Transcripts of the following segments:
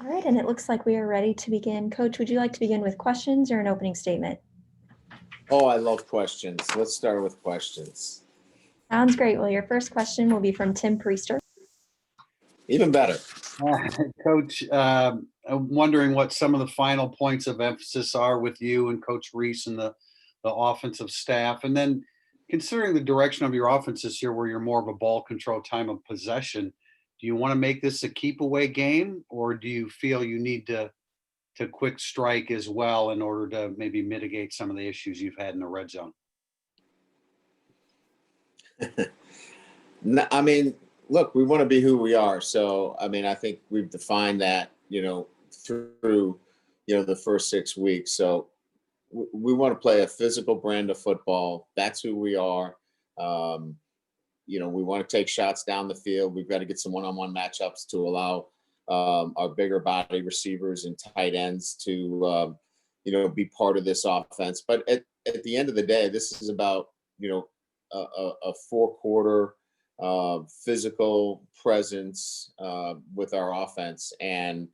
All right, and it looks like we are ready to begin. Coach, would you like to begin with questions or an opening statement? Oh, I love questions. Let's start with questions. Sounds great. Well, your first question will be from Tim Priester. Even better. Coach, I'm wondering what some of the final points of emphasis are with you and Coach Reese and the offensive staff. And then considering the direction of your offense this year, where you're more of a ball control time of possession, do you want to make this a keep away game, or do you feel you need to quick strike as well in order to maybe mitigate some of the issues you've had in the red zone? I mean, look, we want to be who we are. So, I mean, I think we've defined that, through, the first 6 weeks. So we want to play a physical brand of football. That's who we are. We want to take shots down the field. We've got to get some one-on-one matchups to allow our bigger body receivers and tight ends to, be part of this offense. But at the end of the day, this is about, a 4-quarter physical presence with our offense. And,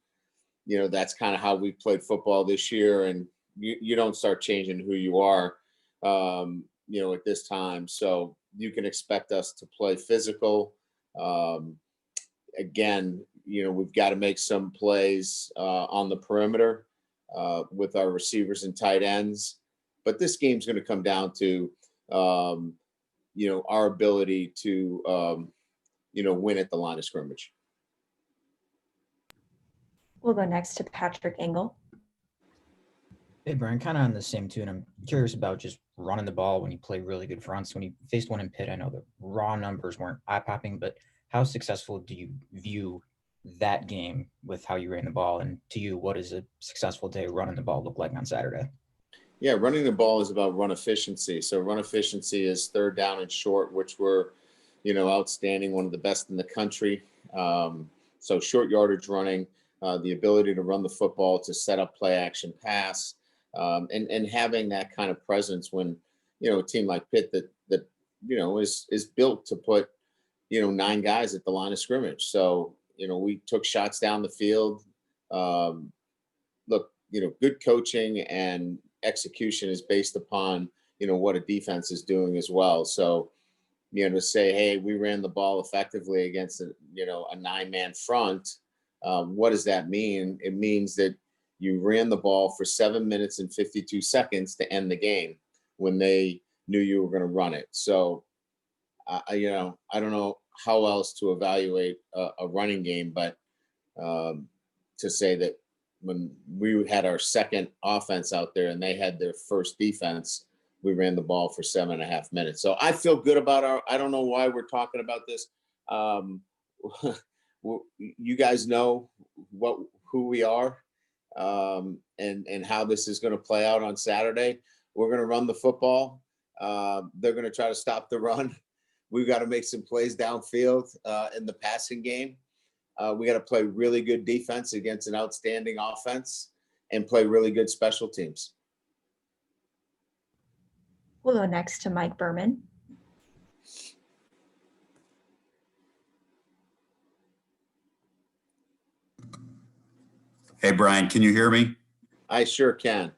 that's kind of how we played football this year. And you don't start changing who you are, at this time. So you can expect us to play physical. Again, we've got to make some plays on the perimeter with our receivers and tight ends. But this game's going to come down to, our ability to, win at the line of scrimmage. We'll go next to Patrick Engel. Hey, Brian, kind of on the same tune. I'm curious about just running the ball when you play really good fronts. When you faced one in Pitt, I know the raw numbers weren't eye-popping, but how successful do you view that game with how you ran the ball? And to you, what does a successful day running the ball look like on Saturday? Yeah, running the ball is about run efficiency. So run efficiency is third down and short, which were, outstanding, one of the best in the country. So short yardage running, the ability to run the football, to set up play action pass, and having that kind of presence when, a team like Pitt that is built to put, 9 guys at the line of scrimmage. So, we took shots down the field. Look, good coaching and execution is based upon, what a defense is doing as well. So, to say, hey, we ran the ball effectively against a 9-man front. What does that mean? It means that you ran the ball for 7 minutes and 52 seconds to end the game when they knew you were going to run it. So, I don't know how else to evaluate a running game, but to say that when we had our second offense out there and they had their first defense, we ran the ball for 7.5 minutes. So I feel good about I don't know why we're talking about this. You guys know who we are and how this is going to play out on Saturday. We're going to run the football. They're going to try to stop the run. We've got to make some plays downfield in the passing game. We got to play really good defense against an outstanding offense and play really good special teams. We'll go next to Mike Berman. Hey, Brian, can you hear me? I sure can.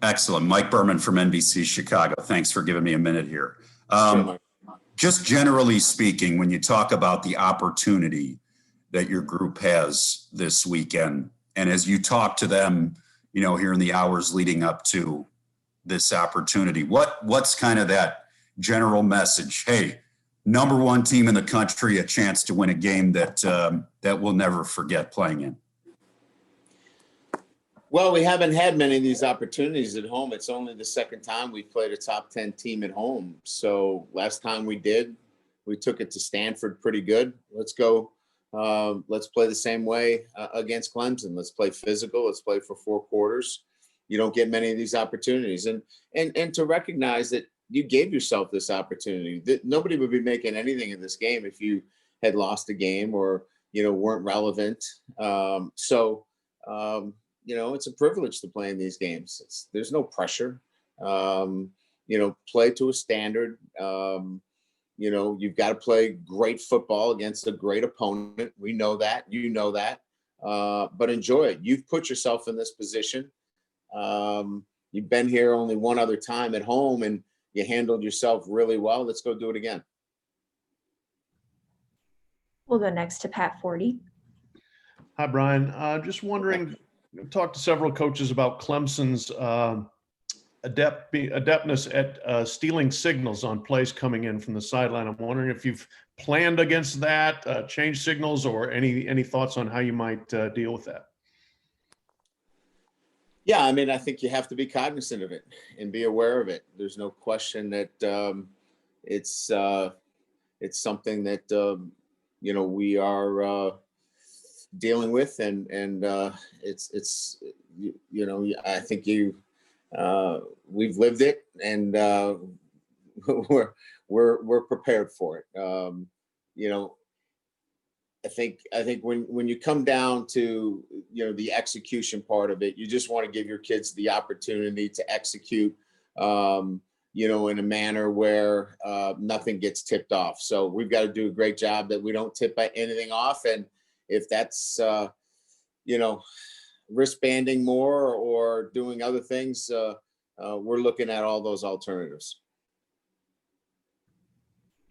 Excellent. Mike Berman from NBC Chicago. Thanks for giving me a minute here. Sure, just generally speaking, when you talk about the opportunity that your group has this weekend, and as you talk to them, here in the hours leading up to this opportunity, what's kind of that general message? Hey, number 1 team in the country, a chance to win a game that we'll never forget playing in. Well, we haven't had many of these opportunities at home. It's only the second time we played a top 10 team at home. So last time we did, we took it to Stanford pretty good. Let's go. Let's play the same way against Clemson. Let's play physical. Let's play for 4 quarters. You don't get many of these opportunities. And to recognize that you gave yourself this opportunity. That nobody would be making anything in this game if you had lost a game or, weren't relevant. It's a privilege to play in these games. There's no pressure. Play to a standard. You've got to play great football against a great opponent. We know that. You know that. but enjoy it. You've put yourself in this position. You've been here only one other time at home, and you handled yourself really well. Let's go do it again. We'll go next to Pat Forde. Hi, Brian. Just wondering, talked to several coaches about Clemson's adeptness at stealing signals on plays coming in from the sideline. I'm wondering if you've planned against that, changed signals, or any thoughts on how you might deal with that? Yeah, I mean, I think you have to be cognizant of it and be aware of it. There's no question that it's something that we are dealing with, and it's I think we've lived it, and we're prepared for it. I think when you come down to the execution part of it, you just want to give your kids the opportunity to execute in a manner where nothing gets tipped off. So we've got to do a great job that we don't tip anything off. And if that's wristbanding more or doing other things, we're looking at all those alternatives.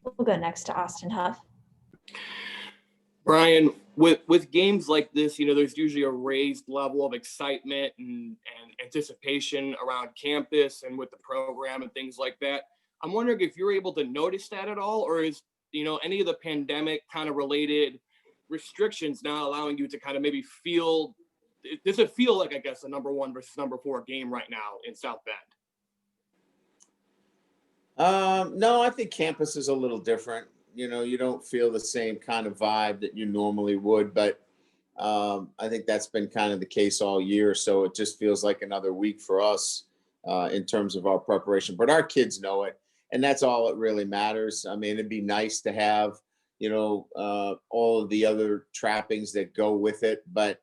We'll go next to Austin Hough. Brian, with games like this, there's usually a raised level of excitement and anticipation around campus and with the program and things like that. I'm wondering if you're able to notice that at all, or is, any of the pandemic kind of related restrictions now allowing you to kind of maybe does it feel like, I guess, a number 1 versus number 4 game right now in South Bend? No, I think campus is a little different. You don't feel the same kind of vibe that you normally would, but I think that's been kind of the case all year. So it just feels like another week for us in terms of our preparation. But our kids know it, and that's all that really matters. I mean, it'd be nice to have, all of the other trappings that go with it. But,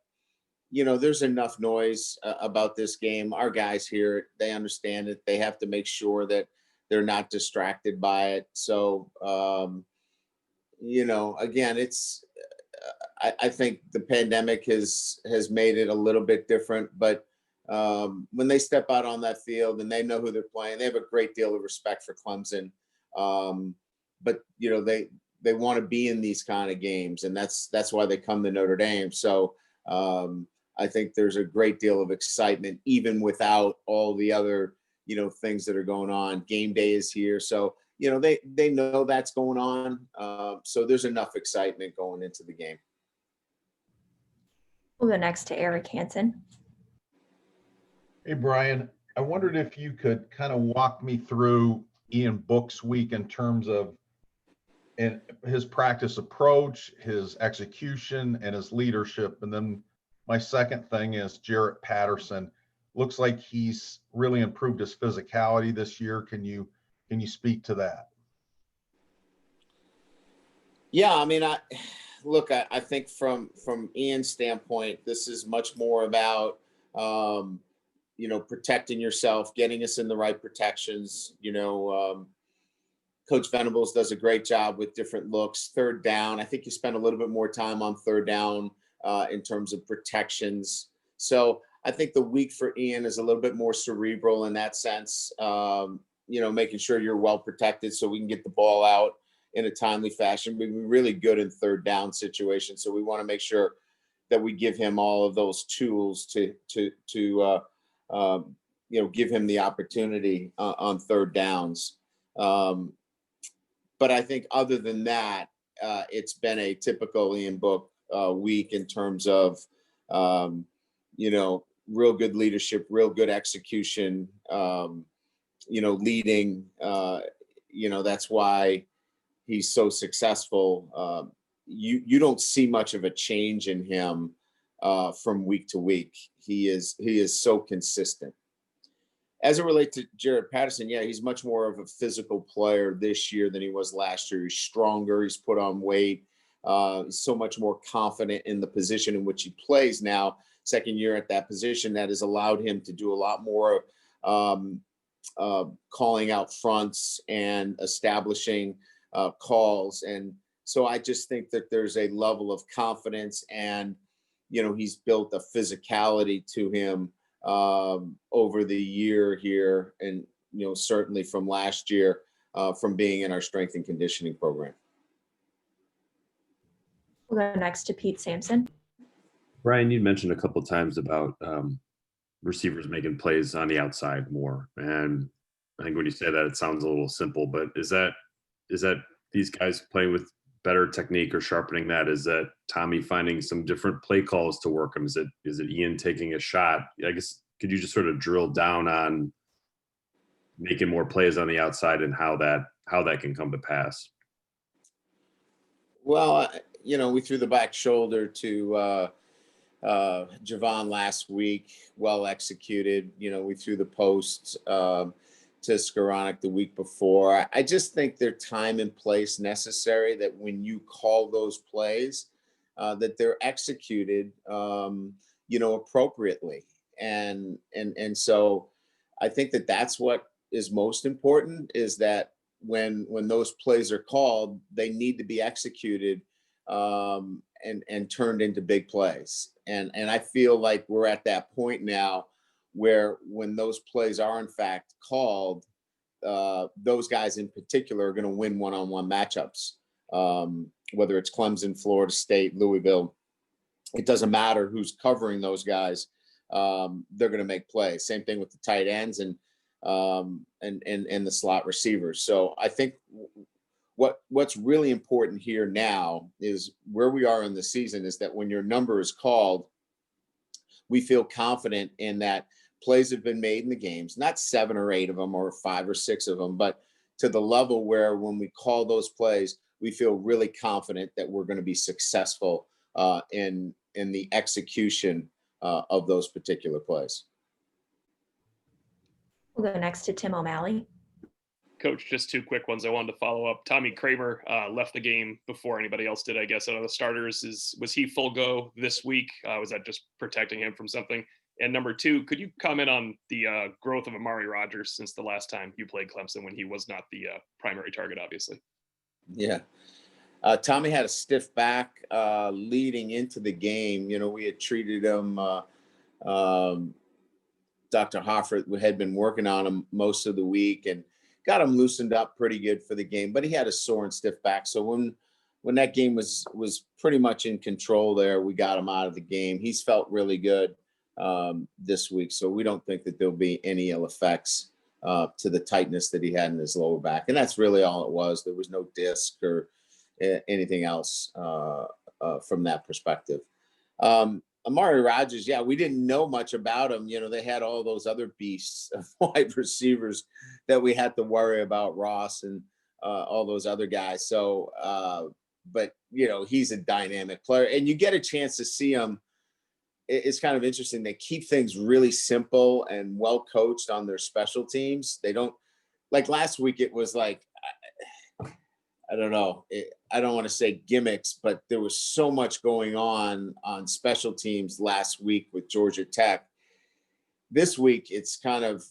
there's enough noise about this game. Our guys hear it. They understand it. They have to make sure that they're not distracted by it. So, again, I think the pandemic has made it a little bit different, but when they step out on that field and they know who they're playing, they have a great deal of respect for Clemson. But they want to be in these kind of games, and that's why they come to Notre Dame. So I think there's a great deal of excitement, even without all the other things that are going on. Game day is here, so they know that's going on. So there's enough excitement going into the game. We'll go next to Eric Hansen. Hey, Brian, I wondered if you could kind of walk me through Ian Book's week in terms of his practice approach, his execution, and his leadership. And then my second thing is Jarrett Patterson. Looks like he's really improved his physicality this year. Can you speak to that? Yeah, I mean, I think from Ian's standpoint, this is much more about protecting yourself, getting us in the right protections. Coach Venables does a great job with different looks. Third down, I think you spend a little bit more time on third down in terms of protections. So I think the week for Ian is a little bit more cerebral in that sense. Making sure you're well protected so we can get the ball out in a timely fashion. We've been really good in third down situations, so we want to make sure that we give him all of those tools to give him the opportunity on third downs. But I think other than that, it's been a typical Ian Book week in terms of real good leadership, real good execution. Leading. That's why he's so successful. You don't see much of a change in him from week to week. He is so consistent. As it relates to Jarrett Patterson, yeah, he's much more of a physical player this year than he was last year. He's stronger. He's put on weight. He's so much more confident in the position in which he plays now. Second year at that position, that has allowed him to do a lot more calling out fronts and establishing calls. And so I just think that there's a level of confidence and, he's built a physicality to him over the year here, and certainly from last year, from being in our strength and conditioning program. We'll go next to Pete Sampson. Brian, you mentioned a couple of times about receivers making plays on the outside more, and I think when you say that, it sounds a little simple, but is that these guys playing with better technique or sharpening that? Is that Tommy finding some different play calls to work them? Is it Ian taking a shot? I guess, could you just sort of drill down on making more plays on the outside and how that can come to pass? Well, we threw the back shoulder to Javon last week, well executed. We threw the post to Skoranek the week before. I just think there's time and place necessary that when you call those plays, that they're executed, appropriately. And so I think that's what is most important, is that when those plays are called, they need to be executed and turned into big plays. And I feel like we're at that point now where when those plays are in fact called, those guys in particular are going to win one-on-one matchups, whether it's Clemson, Florida State, Louisville. It doesn't matter who's covering those guys. They're going to make plays. Same thing with the tight ends and the slot receivers. So I think what's really important here now is where we are in the season is that when your number is called, we feel confident in that plays have been made in the games, not 7 or 8 of them or 5 or 6 of them, but to the level where when we call those plays, we feel really confident that we're going to be successful in the execution of those particular plays. We'll go next to Tim O'Malley. Coach, just 2 quick ones I wanted to follow up. Tommy Kramer left the game before anybody else did, I guess, out of the starters. Was he full go this week? Was that just protecting him from something? And number 2, could you comment on the growth of Amari Rodgers since the last time you played Clemson, when he was not the primary target, obviously? Yeah. Tommy had a stiff back leading into the game. We had treated him. Dr. Hough had been working on him most of the week and got him loosened up pretty good for the game, but he had a sore and stiff back. So when that game was pretty much in control there, we got him out of the game. He's felt really good this week. So we don't think that there'll be any ill effects to the tightness that he had in his lower back. And that's really all it was. There was no disc or anything else from that perspective. Amari Rodgers, yeah, we didn't know much about him. They had all those other beasts of wide receivers that we had to worry about, Ross and all those other guys. So, but he's a dynamic player, and you get a chance to see him. It's kind of interesting. They keep things really simple and well coached on their special teams. They don't, like last week, it was like, I don't know. I don't want to say gimmicks, but there was so much going on special teams last week with Georgia Tech. This week, it's kind of,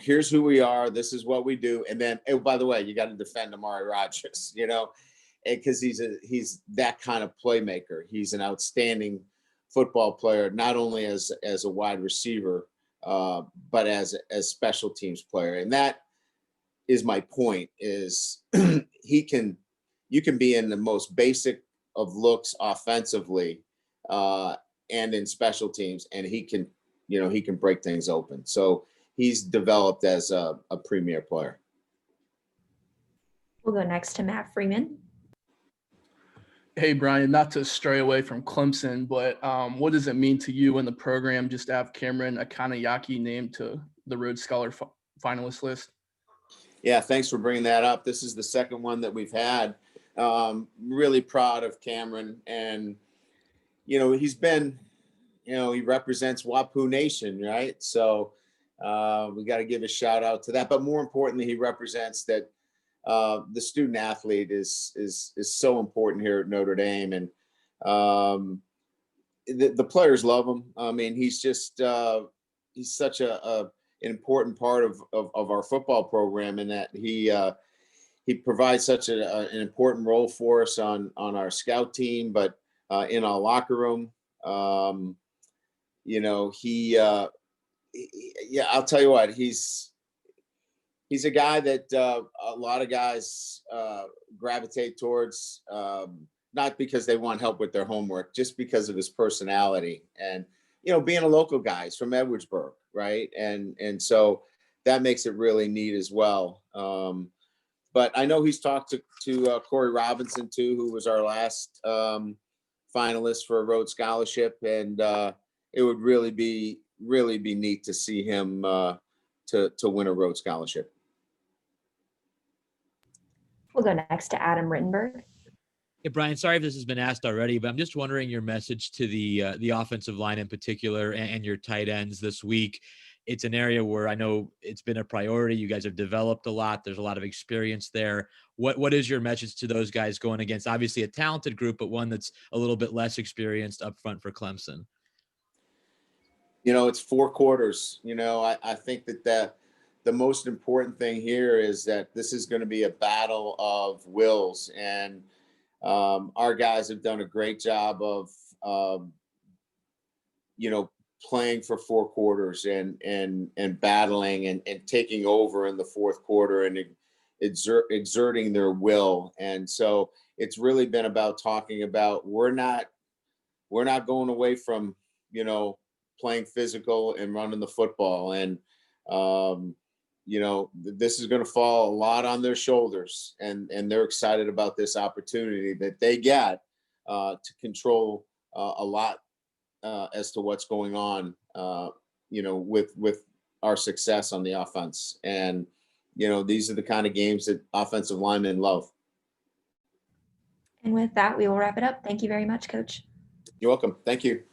here's who we are. This is what we do. And then, oh, by the way, you got to defend Amari Rodgers, because he's that kind of playmaker. He's an outstanding football player, not only as a wide receiver, but as special teams player. And that is my point, is you can be in the most basic of looks offensively and in special teams, and he can break things open. So he's developed as a premier player. We'll go next to Matt Freeman. Hey, Brian, not to stray away from Clemson, but what does it mean to you and the program just to have Cameron Akanayaki named to the Rhodes Scholar finalist list? Yeah, thanks for bringing that up. This is the second one that we've had. Really proud of Cameron, and he's been, he represents Wapu Nation, right? So we got to give a shout out to that. But more importantly, he represents that the student athlete is so important here at Notre Dame, and the players love him. I mean, he's just he's such an important part of our football program, in that he provides such an important role for us on our scout team, but in our locker room. You know, yeah, I'll tell you what, he's a guy that a lot of guys gravitate towards, not because they want help with their homework, just because of his personality. And, you know, being a local guy, he's from Edwardsburg, right? And so that makes it really neat as well. But I know he's talked to Corey Robinson too, who was our last finalist for a Rhodes Scholarship, and it would really be neat to see him to win a Rhodes Scholarship. We'll go next to Adam Rittenberg. Hey, Brian, sorry if this has been asked already, but I'm just wondering your message to the offensive line in particular and your tight ends this week. It's an area where I know it's been a priority. You guys have developed a lot. There's a lot of experience there. What is your message to those guys going against obviously a talented group, but one that's a little bit less experienced up front for Clemson? You know, it's 4 quarters. You know, I think that the most important thing here is that this is going to be a battle of wills, and our guys have done a great job of, you know, playing for 4 quarters and battling and taking over in the 4th quarter and exerting their will. And so it's really been about talking about we're not going away from, you know, playing physical and running the football. And you know, this is going to fall a lot on their shoulders, and they're excited about this opportunity that they get to control a lot as to what's going on, you know, with our success on the offense. And, you know, these are the kind of games that offensive linemen love. And with that, we will wrap it up. Thank you very much, Coach. You're welcome. Thank you.